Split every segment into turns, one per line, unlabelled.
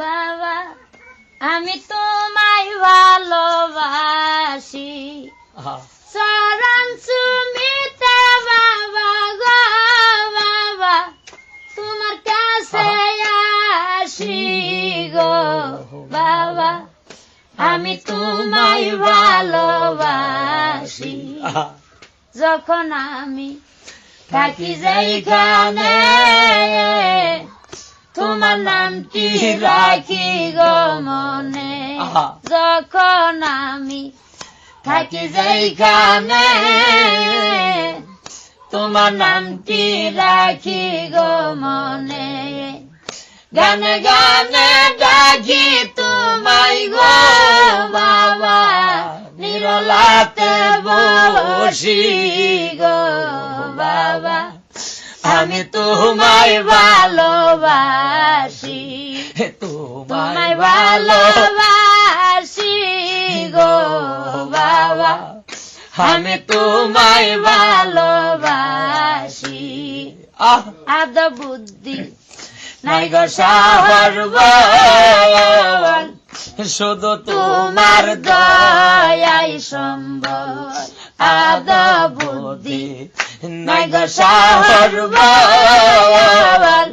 বাবা আমি তোমায় ভালোবাসি চরণ চুমিতে বাবা গো বাবা তোমার কাছে আসি গো বাবা আমি তোমায় ভালোবাসি যখন আমি থাকি যাইখানে তোমার নামটি রাখি গো মনে যখন আমি থাকি যাইখানে তোমার নামটি রাখি গো মনে গানে গানে ডাকি তোমায় গো বাবা নিরলাতে বসি গো বাবা আমি তোমায় ভালোবাসি তোমায় ভালোবাসি গো বাবা আমি তোমায় ভালোবাসি আদ বুদ্ধি নাই গো সাহর বল শুধু তোমার দয়াই সম্বল আদ বুদ্ধি নাই গো সাহর বল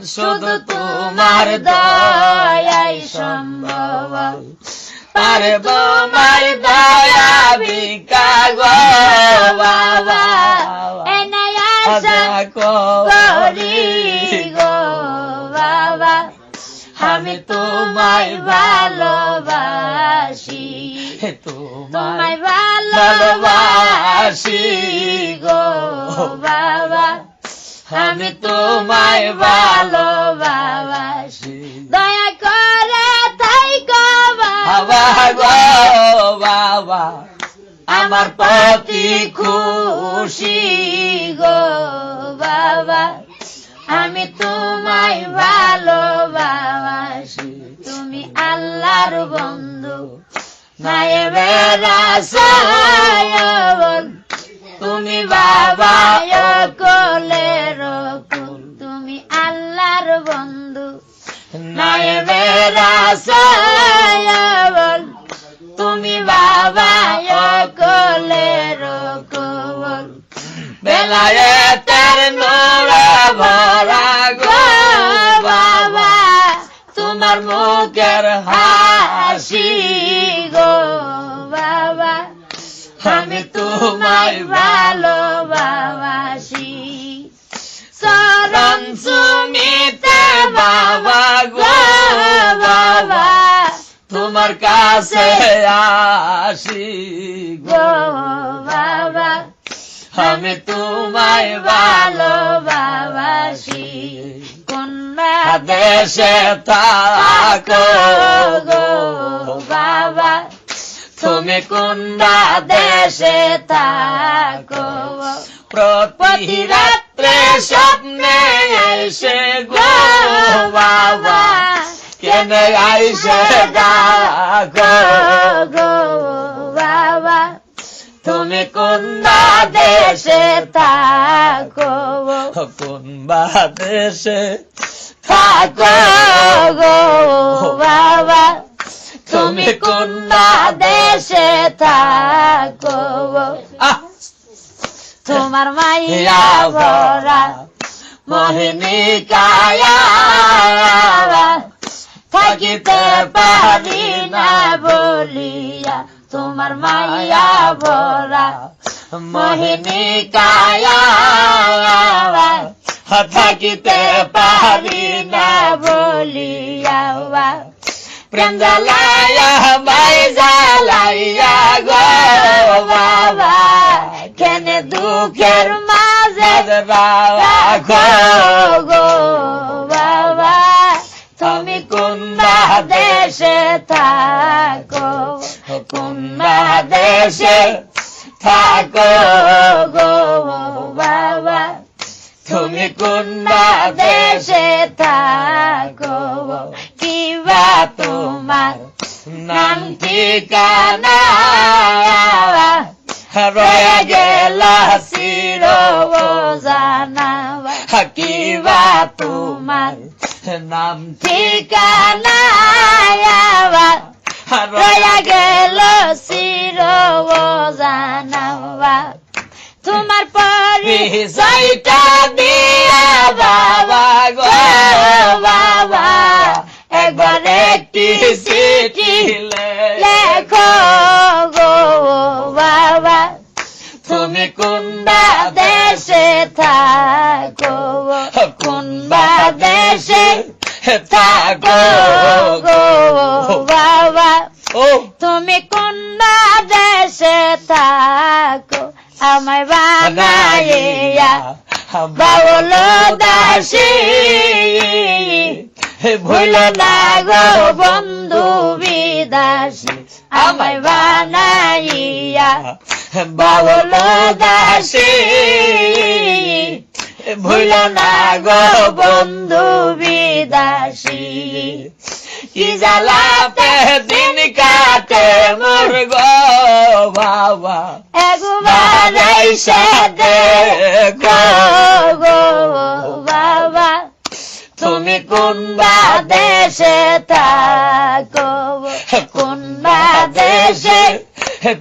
শুধু তোমার দয়াই সম্বল পারব মার দয়া ভিক্ষা গো বাবা এনে আশা করি গো বাবা আমি তোমায় ভালোবাসি তোমায় ভালোবাসি গো বাবা আমি তোমায় ভালোবাসি দয়া করে তাই গো বাবা গো বাবা আমার প্রতি খুশি গো বাবা আমি তোমায় ভালোবাসি তুমি আল্লাহর বন্ধু নায়েবের রাসূল তুমি বাবা কোলের কুল তুমি আল্লাহর বন্ধু নায়েবের রাসূল তুমি বাবা কোলের কুল বেলায়েতের নূরে ভরা গো বাবা তোমার মুখের হাসি গো বাবা আমি তোমায় ভালোবাসি চরণ চুমিতে বাবা গো বাবা তোমার কাছে আসি গো বাবা আমি তোমায় ভালোবাসি কোন দেশে থাকো গো বাবা তুমি কোন দেশে থাকো প্রতি রাত্রে স্বপ্নে এসে গো বাবা কেন আইসে ডাকো গো বাবা তুমি কোন দেশে থাকো কোন দেশে থাকো গো বাবা তুমি কোন দেশে থাকো তোমার মাইয়া ভরা মোহিনী কায়া থাকিতে পারি না বলিয়া তোমার মাইয়া ভরা মোহিনী কায়া থাকিতে পারি না বলিয়া প্রেম জ্বালাইয়া মাই জ্বালাইয়া গো বাবা কেন দুঃখের মাঝে রাখো গো বাবা তুমি কোন দেশে থাকো কোন দেশে থাকো গো বাবা তুমি কোন দেশে থাকো কিবা তোমার নাম ঠিকানা রয়ে গেল চির জানা কিবা তোমার নাম ঠিকানা রয়া গেল চির জানাবা তোমার পরিচয়টা দিয়া বাবা গো বাবা একবার একটি চিঠি লেখো গো বাবা তুমি কোনবা দেশে থাকো কোনবা দেশে থাকো গো বাবা তুমি কোনবা দেশে থাকো আমায় বানাইয়া বাউল দাসী ভুল না গো বন্ধু বিদাসী আমায় বানাইয়া বাউল দাসী ভুল না গো বন্ধু বিদাসী কি জ্বালাতে দিন কাটে মোর গো বাবা একবার এসে দেখো গো বাবা তুমি কোনবা দেশে থাকো কোনবা দেশে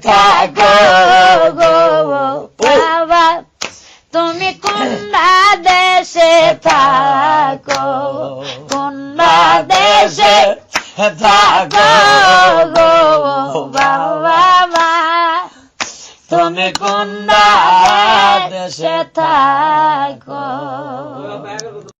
থাকো গো বাবা তুমি কোনবা দেশে থাকো কোনবা দেশে থাকো গো বাবা তুমি কোনবা দেশে থাকো